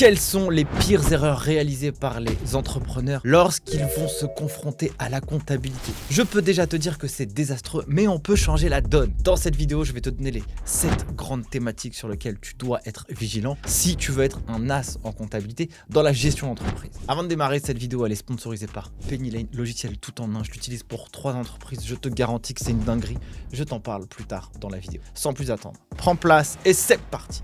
Quelles sont les pires erreurs réalisées par les entrepreneurs lorsqu'ils vont se confronter à la comptabilité? Je peux déjà te dire que c'est désastreux, mais on peut changer la donne. Dans cette vidéo, je vais te donner les 7 grandes thématiques sur lesquelles tu dois être vigilant si tu veux être un as en comptabilité dans la gestion d'entreprise. Avant de démarrer, cette vidéo, elle est sponsorisée par Pennylane, logiciel tout en un. Je l'utilise pour 3 entreprises. Je te garantis que c'est une dinguerie. Je t'en parle plus tard dans la vidéo. Sans plus attendre, prends place et c'est parti.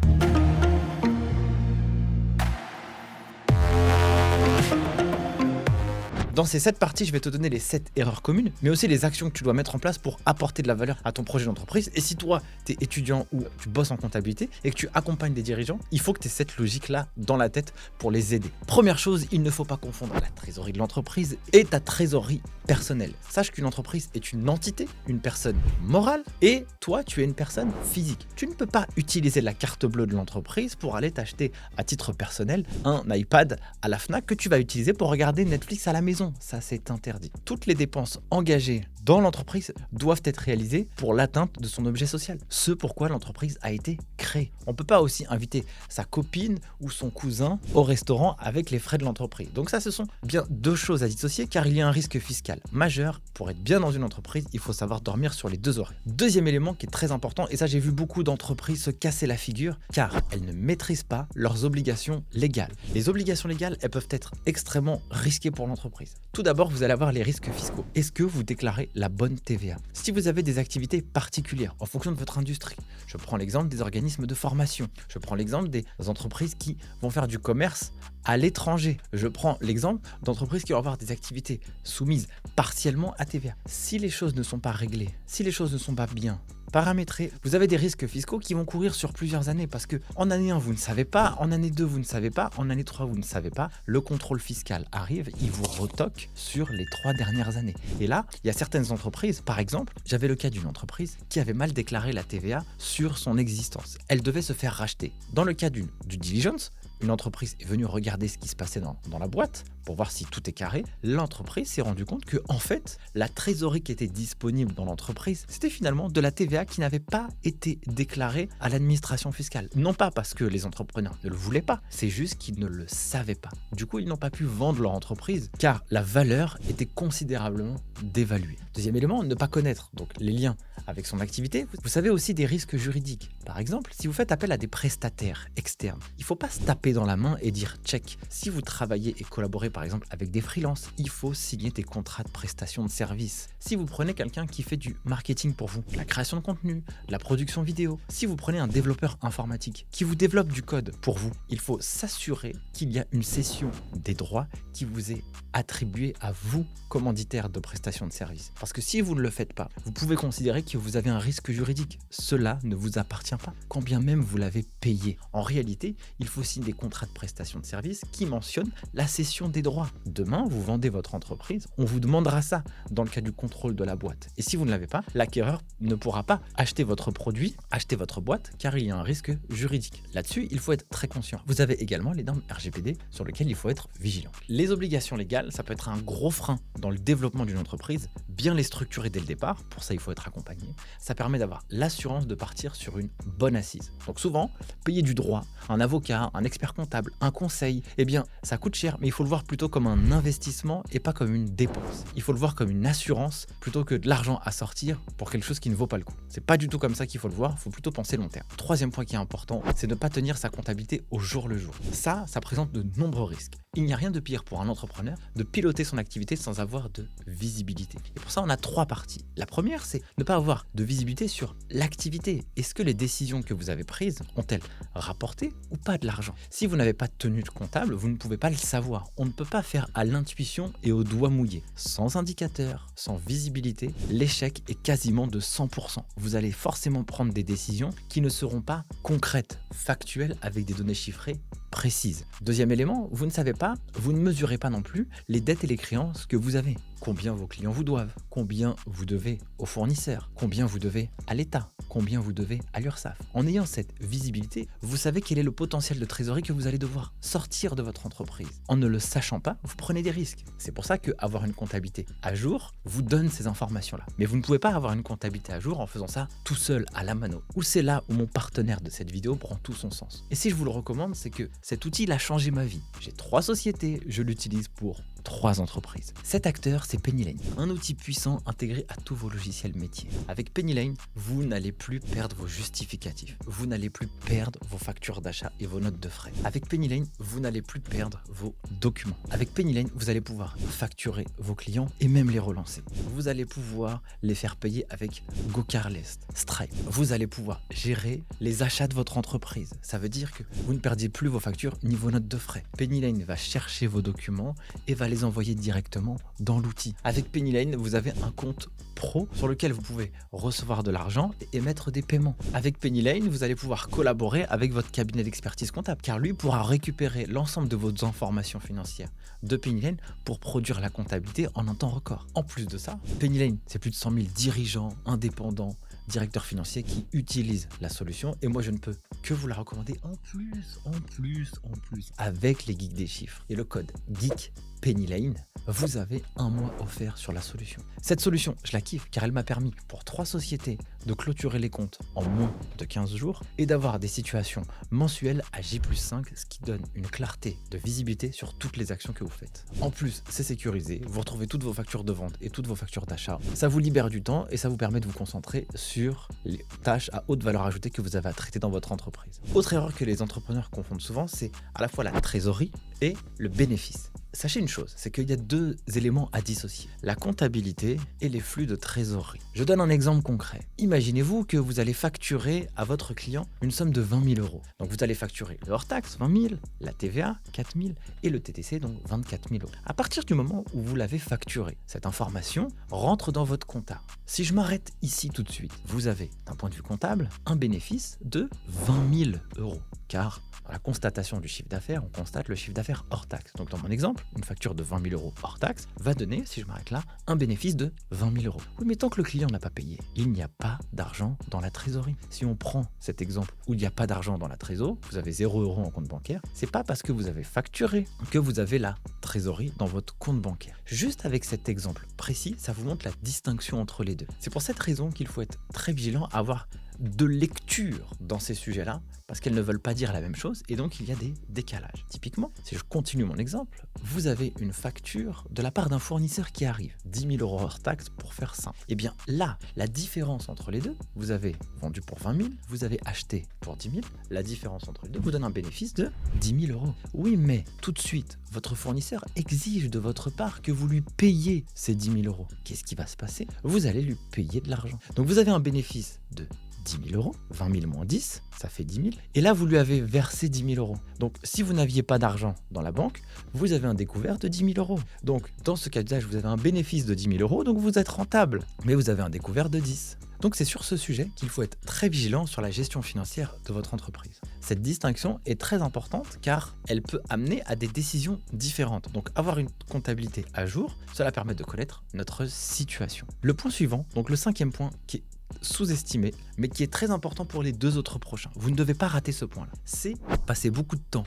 Dans ces 7 parties, je vais te donner les 7 erreurs communes, mais aussi les actions que tu dois mettre en place pour apporter de la valeur à ton projet d'entreprise. Et si toi, tu es étudiant ou tu bosses en comptabilité et que tu accompagnes des dirigeants, il faut que tu aies cette logique-là dans la tête pour les aider. Première chose, il ne faut pas confondre la trésorerie de l'entreprise et ta trésorerie personnelle. Sache qu'une entreprise est une entité, une personne morale, et toi, tu es une personne physique. Tu ne peux pas utiliser la carte bleue de l'entreprise pour aller t'acheter à titre personnel un iPad à la Fnac que tu vas utiliser pour regarder Netflix à la maison. Ça, c'est interdit. Toutes les dépenses engagées dans l'entreprise doivent être réalisées pour l'atteinte de son objet social. Ce pourquoi l'entreprise a été créée. On ne peut pas aussi inviter sa copine ou son cousin au restaurant avec les frais de l'entreprise. Donc ça, ce sont bien 2 choses à dissocier car il y a un risque fiscal majeur. Pour être bien dans une entreprise, il faut savoir dormir sur les 2 oreilles. Deuxième élément qui est très important, et ça j'ai vu beaucoup d'entreprises se casser la figure car elles ne maîtrisent pas leurs obligations légales. Les obligations légales, elles peuvent être extrêmement risquées pour l'entreprise. Tout d'abord, vous allez avoir les risques fiscaux. Est-ce que vous déclarez la bonne TVA? Si vous avez des activités particulières en fonction de votre industrie, je prends l'exemple des organismes de formation, je prends l'exemple des entreprises qui vont faire du commerce à l'étranger, je prends l'exemple d'entreprises qui vont avoir des activités soumises partiellement à TVA. Si les choses ne sont pas réglées, si les choses ne sont pas bien paramétrés, vous avez des risques fiscaux qui vont courir sur plusieurs années parce que en année 1, vous ne savez pas, en année 2, vous ne savez pas, en année 3, vous ne savez pas. Le contrôle fiscal arrive, il vous retoque sur les 3 dernières années. Et là, il y a certaines entreprises, par exemple, j'avais le cas d'une entreprise qui avait mal déclaré la TVA sur son existence. Elle devait se faire racheter. Dans le cas du diligence, une entreprise est venue regarder ce qui se passait dans la boîte pour voir si tout est carré. L'entreprise s'est rendue compte que, en fait, la trésorerie qui était disponible dans l'entreprise, c'était finalement de la TVA qui n'avait pas été déclarée à l'administration fiscale. Non pas parce que les entrepreneurs ne le voulaient pas, c'est juste qu'ils ne le savaient pas. Du coup, ils n'ont pas pu vendre leur entreprise car la valeur était considérablement dévaluée. Deuxième élément, ne pas connaître donc les liens avec son activité. Vous savez aussi des risques juridiques. Par exemple, si vous faites appel à des prestataires externes, il ne faut pas se taper dans la main et dire check. Si vous travaillez et collaborez par exemple avec des freelances, il faut signer des contrats de prestation de services. Si vous prenez quelqu'un qui fait du marketing pour vous, la création de contenu, la production vidéo, si vous prenez un développeur informatique qui vous développe du code pour vous, il faut s'assurer qu'il y a une cession des droits qui vous est attribuée à vous, commanditaire de prestation de services. Parce que si vous ne le faites pas, vous pouvez considérer que vous avez un risque juridique. Cela ne vous appartient pas, quand bien même vous l'avez payé. En réalité, il faut signer des contrats de prestation de services qui mentionnent la cession des droits. Demain, vous vendez votre entreprise, on vous demandera ça dans le cas du contrôle de la boîte. Et si vous ne l'avez pas, l'acquéreur ne pourra pas acheter votre produit, acheter votre boîte, car il y a un risque juridique. Là-dessus, il faut être très conscient. Vous avez également les normes RGPD sur lesquelles il faut être vigilant. Les obligations légales, ça peut être un gros frein dans le développement d'une entreprise. Bien les structurer dès le départ, pour ça il faut être accompagné. Ça permet d'avoir l'assurance de partir sur une bonne assise. Donc souvent, payer du droit, un avocat, un expert comptable, un conseil, eh bien ça coûte cher, mais il faut le voir plutôt comme un investissement et pas comme une dépense. Il faut le voir comme une assurance plutôt que de l'argent à sortir pour quelque chose qui ne vaut pas le coup. C'est pas du tout comme ça qu'il faut le voir, il faut plutôt penser long terme. Troisième point qui est important, c'est de ne pas tenir sa comptabilité au jour le jour. Ça présente de nombreux risques. Il n'y a rien de pire pour un entrepreneur de piloter son activité sans avoir de visibilité. Et pour ça, on a 3 parties. La première, c'est ne pas avoir de visibilité sur l'activité. Est-ce que les décisions que vous avez prises ont-elles rapporté ou pas de l'argent? Si vous n'avez pas de tenue de comptable, vous ne pouvez pas le savoir. On ne peut pas faire à l'intuition et au doigt mouillé. Sans indicateur, sans visibilité, l'échec est quasiment de 100%. Vous allez forcément prendre des décisions qui ne seront pas concrètes, factuelles, avec des données chiffrées précises. Deuxième élément, vous ne savez pas, vous ne mesurez pas non plus les dettes et les créances que vous avez. combien vos clients vous doivent, combien vous devez aux fournisseurs, combien vous devez à l'État, combien vous devez à l'URSSAF. En ayant cette visibilité, vous savez quel est le potentiel de trésorerie que vous allez devoir sortir de votre entreprise. En ne le sachant pas, vous prenez des risques. C'est pour ça qu'avoir une comptabilité à jour vous donne ces informations-là. Mais vous ne pouvez pas avoir une comptabilité à jour en faisant ça tout seul à la mano. Ou c'est là où mon partenaire de cette vidéo prend tout son sens. Et si je vous le recommande, c'est que cet outil il a changé ma vie. J'ai 3 sociétés, je l'utilise pour 3 entreprises. Cet acteur, c'est Pennylane, un outil puissant intégré à tous vos logiciels métiers. Avec Pennylane, vous n'allez plus perdre vos justificatifs, vous n'allez plus perdre vos factures d'achat et vos notes de frais. Avec Pennylane, vous n'allez plus perdre vos documents. Avec Pennylane, vous allez pouvoir facturer vos clients et même les relancer. Vous allez pouvoir les faire payer avec GoCarless, Stripe. Vous allez pouvoir gérer les achats de votre entreprise. Ça veut dire que vous ne perdiez plus vos factures ni vos notes de frais. Pennylane va chercher vos documents et va les envoyer directement dans l'outil. Avec Pennylane, vous avez un compte pro sur lequel vous pouvez recevoir de l'argent et émettre des paiements. Avec Pennylane, vous allez pouvoir collaborer avec votre cabinet d'expertise comptable car lui pourra récupérer l'ensemble de vos informations financières de Pennylane pour produire la comptabilité en un temps record. En plus de ça, Pennylane, c'est plus de 100 000 dirigeants, indépendants, directeurs financiers qui utilisent la solution et moi je ne peux que vous la recommander en plus. Avec les geeks des chiffres et le code GEEK Pennylane, vous avez 1 mois offert sur la solution. Cette solution, je la kiffe car elle m'a permis pour 3 sociétés de clôturer les comptes en moins de 15 jours et d'avoir des situations mensuelles à J+5, ce qui donne une clarté de visibilité sur toutes les actions que vous faites. En plus, c'est sécurisé, vous retrouvez toutes vos factures de vente et toutes vos factures d'achat. Ça vous libère du temps et ça vous permet de vous concentrer sur les tâches à haute valeur ajoutée que vous avez à traiter dans votre entreprise. Autre erreur que les entrepreneurs confondent souvent, c'est à la fois la trésorerie et le bénéfice. Sachez une chose, c'est qu'il y a 2 éléments à dissocier, la comptabilité et les flux de trésorerie. Je donne un exemple concret. Imaginez-vous que vous allez facturer à votre client une somme de 20 000 euros. Donc vous allez facturer le hors-taxe, 20 000, la TVA, 4 000 et le TTC, donc 24 000 euros. À partir du moment où vous l'avez facturé, cette information rentre dans votre compta. Si je m'arrête ici tout de suite, vous avez, d'un point de vue comptable, un bénéfice de 20 000 euros. Car dans la constatation du chiffre d'affaires, on constate le chiffre d'affaires hors taxe. Donc dans mon exemple, une facture de 20 000 euros hors taxe va donner, si je m'arrête là, un bénéfice de 20 000 euros. Oui, mais tant que le client n'a pas payé, il n'y a pas d'argent dans la trésorerie. Si on prend cet exemple où il n'y a pas d'argent dans la trésorerie, vous avez 0 euros en compte bancaire, c'est pas parce que vous avez facturé que vous avez la trésorerie dans votre compte bancaire. Juste avec cet exemple précis, ça vous montre la distinction entre les deux. C'est pour cette raison qu'il faut être très vigilant à avoir de lecture dans ces sujets-là, parce qu'elles ne veulent pas dire la même chose, et donc il y a des décalages. Typiquement, si je continue mon exemple, vous avez une facture de la part d'un fournisseur qui arrive, 10 000 euros hors taxe pour faire simple. Et bien là, la différence entre les deux, vous avez vendu pour 20 000, vous avez acheté pour 10 000, la différence entre les deux vous donne un bénéfice de 10 000 euros. Oui, mais tout de suite, votre fournisseur exige de votre part que vous lui payiez ces 10 000 euros. Qu'est-ce qui va se passer? Vous allez lui payer de l'argent. Donc vous avez un bénéfice de 10 000 euros, 20 000 moins 10, ça fait 10 000. Et là, vous lui avez versé 10 000 euros. Donc, si vous n'aviez pas d'argent dans la banque, vous avez un découvert de 10 000 euros. Donc, dans ce cas d'usage, vous avez un bénéfice de 10 000 euros, donc vous êtes rentable. Mais vous avez un découvert de 10. Donc, c'est sur ce sujet qu'il faut être très vigilant sur la gestion financière de votre entreprise. Cette distinction est très importante car elle peut amener à des décisions différentes. Donc, avoir une comptabilité à jour, cela permet de connaître notre situation. Le point suivant, donc le 5e point qui est sous-estimé, mais qui est très important pour les 2 autres prochains. Vous ne devez pas rater ce point-là. C'est passer beaucoup de temps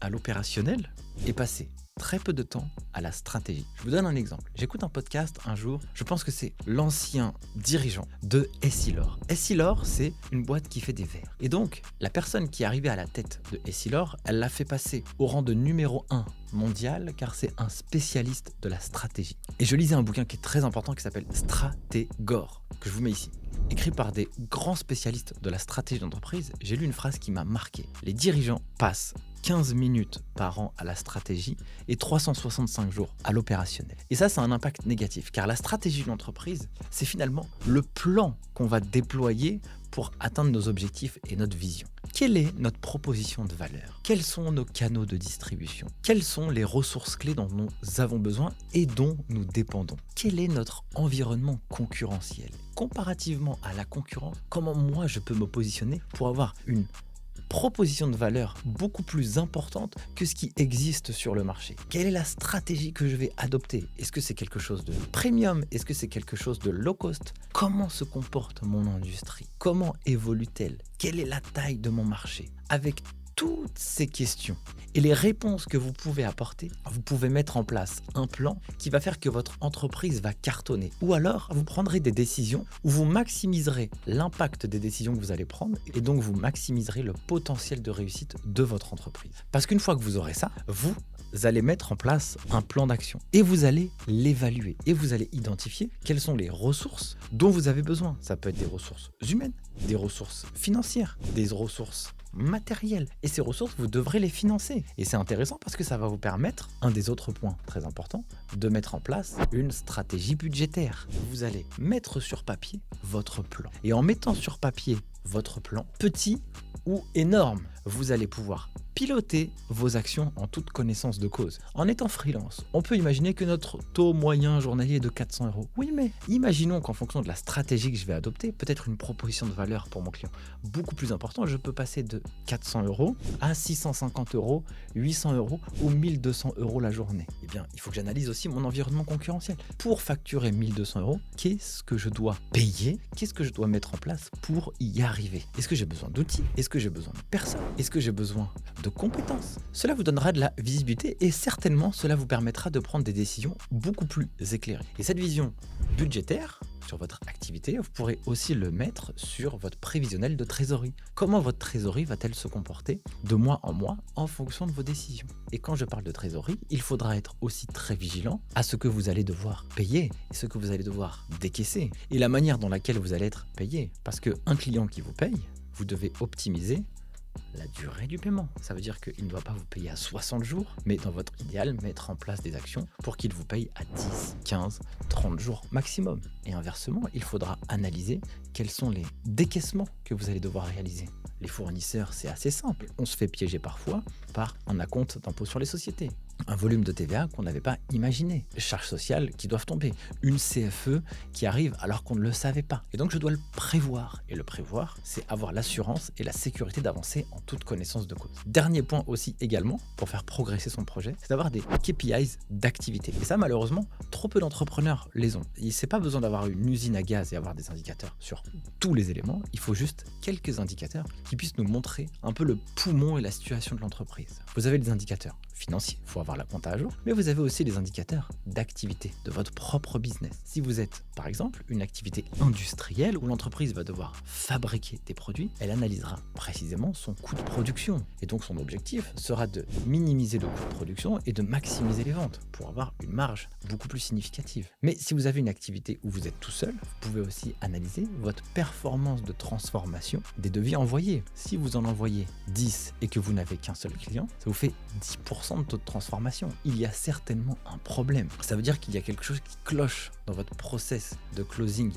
à l'opérationnel et passer très peu de temps à la stratégie. Je vous donne un exemple. J'écoute un podcast un jour, je pense que c'est l'ancien dirigeant de Essilor. Essilor, c'est une boîte qui fait des verres. Et donc, la personne qui est arrivée à la tête de Essilor, elle l'a fait passer au rang de numéro 1 mondial car c'est un spécialiste de la stratégie. Et je lisais un bouquin qui est très important qui s'appelle Stratégor, que je vous mets ici. Écrit par des grands spécialistes de la stratégie d'entreprise, j'ai lu une phrase qui m'a marqué. Les dirigeants passent 15 minutes par an à la stratégie et 365 jours à l'opérationnel. Et ça a un impact négatif, car la stratégie d'une entreprise, c'est finalement le plan qu'on va déployer pour atteindre nos objectifs et notre vision. Quelle est notre proposition de valeur? Quels sont nos canaux de distribution? Quelles sont les ressources clés dont nous avons besoin et dont nous dépendons? Quel est notre environnement concurrentiel? Comparativement à la concurrence, comment moi je peux me positionner pour avoir une proposition de valeur beaucoup plus importante que ce qui existe sur le marché. Quelle est la stratégie que je vais adopter? Est-ce que c'est quelque chose de premium? Est-ce que c'est quelque chose de low cost? Comment se comporte mon industrie? Comment évolue-t-elle? Quelle est la taille de mon marché? Avec toutes ces questions et les réponses que vous pouvez apporter, vous pouvez mettre en place un plan qui va faire que votre entreprise va cartonner. Ou alors, vous prendrez des décisions où vous maximiserez l'impact des décisions que vous allez prendre et donc vous maximiserez le potentiel de réussite de votre entreprise. Parce qu'une fois que vous aurez ça, vous allez mettre en place un plan d'action et vous allez l'évaluer et vous allez identifier quelles sont les ressources dont vous avez besoin. Ça peut être des ressources humaines, des ressources financières, des ressources matériel. Et ces ressources, vous devrez les financer. Et c'est intéressant parce que ça va vous permettre, un des autres points très importants, de mettre en place une stratégie budgétaire. Vous allez mettre sur papier votre plan. Et en mettant sur papier votre plan, petit ou énorme, vous allez pouvoir piloter vos actions en toute connaissance de cause. En étant freelance, on peut imaginer que notre taux moyen journalier est de 400 euros. Oui, mais imaginons qu'en fonction de la stratégie que je vais adopter, peut-être une proposition de valeur pour mon client beaucoup plus importante, je peux passer de 400 euros à 650 euros, 800 euros ou 1200 euros la journée. Eh bien, il faut que j'analyse aussi mon environnement concurrentiel. Pour facturer 1200 euros, qu'est-ce que je dois payer? Qu'est-ce que je dois mettre en place pour y arriver? Est-ce que j'ai besoin d'outils? Est-ce que j'ai besoin de personnes? Est-ce que j'ai besoin de compétences? Cela vous donnera de la visibilité et certainement cela vous permettra de prendre des décisions beaucoup plus éclairées. Et cette vision budgétaire sur votre activité, vous pourrez aussi le mettre sur votre prévisionnel de trésorerie. Comment votre trésorerie va-t-elle se comporter de mois en mois en fonction de vos décisions? Et quand je parle de trésorerie, il faudra être aussi très vigilant à ce que vous allez devoir payer et ce que vous allez devoir décaisser et la manière dans laquelle vous allez être payé. Parce qu'un client qui vous paye, vous devez optimiser la durée du paiement. Ça veut dire qu'il ne doit pas vous payer à 60 jours, mais dans votre idéal, mettre en place des actions pour qu'il vous paye à 10, 15, 30 jours maximum. Et inversement, il faudra analyser quels sont les décaissements que vous allez devoir réaliser. Les fournisseurs, c'est assez simple. On se fait piéger parfois par un acompte d'impôt sur les sociétés, un volume de TVA qu'on n'avait pas imaginé, les charges sociales qui doivent tomber, une CFE qui arrive alors qu'on ne le savait pas. Et donc je dois le prévoir. Et le prévoir, c'est avoir l'assurance et la sécurité d'avancer en toute connaissance de cause. Dernier point aussi également, pour faire progresser son projet, c'est d'avoir des KPIs d'activité. Et ça, malheureusement, trop peu d'entrepreneurs les ont. Il n'est pas besoin d'avoir une usine à gaz et avoir des indicateurs sur tous les éléments. Il faut juste quelques indicateurs qui puissent nous montrer un peu le poumon et la situation de l'entreprise. Vous avez des indicateurs financiers, il faut avoir la compta à jour, mais vous avez aussi les indicateurs d'activité de votre propre business. Si vous êtes, par exemple, une activité industrielle où l'entreprise va devoir fabriquer des produits, elle analysera précisément son coût de production. Et donc son objectif sera de minimiser le coût de production et de maximiser les ventes pour avoir une marge beaucoup plus significative. Mais si vous avez une activité où vous êtes tout seul, vous pouvez aussi analyser votre performance de transformation des devis envoyés. Si vous en envoyez 10 et que vous n'avez qu'un seul client, ça vous fait 10% de taux de transformation. Il y a certainement un problème. Ça veut dire qu'il y a quelque chose qui cloche dans votre process de closing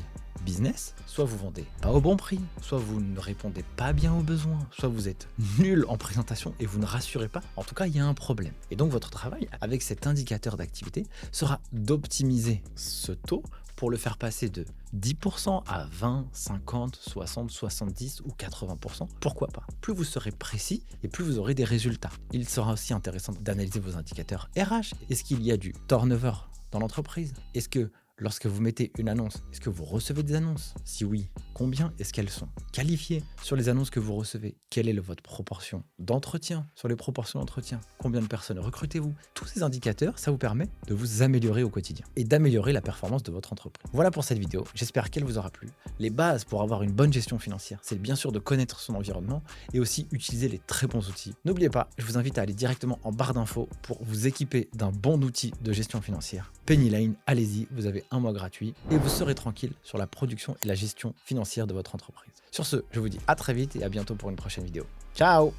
business. Soit vous vendez pas au bon prix, soit vous ne répondez pas bien aux besoins, soit vous êtes nul en présentation et vous ne rassurez pas. En tout cas, il y a un problème. Et donc votre travail avec cet indicateur d'activité sera d'optimiser ce taux pour le faire passer de 10% à 20, 50, 60, 70 ou 80%. Pourquoi pas? Plus vous serez précis et plus vous aurez des résultats. Il sera aussi intéressant d'analyser vos indicateurs RH. Est-ce qu'il y a du turnover dans l'entreprise? Est-ce que lorsque vous mettez une annonce, est-ce que vous recevez des annonces? Si oui, combien est-ce qu'elles sont qualifiées? Sur les annonces que vous recevez, quelle est votre proportion d'entretien? Sur les proportions d'entretien, combien de personnes recrutez-vous? Tous ces indicateurs, ça vous permet de vous améliorer au quotidien et d'améliorer la performance de votre entreprise. Voilà pour cette vidéo, j'espère qu'elle vous aura plu. Les bases pour avoir une bonne gestion financière, c'est bien sûr de connaître son environnement et aussi utiliser les très bons outils. N'oubliez pas, je vous invite à aller directement en barre d'infos pour vous équiper d'un bon outil de gestion financière. Pennyline, allez-y, vous avez un mois gratuit et vous serez tranquille sur la production et la gestion financière de votre entreprise. Sur ce, je vous dis à très vite et à bientôt pour une prochaine vidéo. Ciao!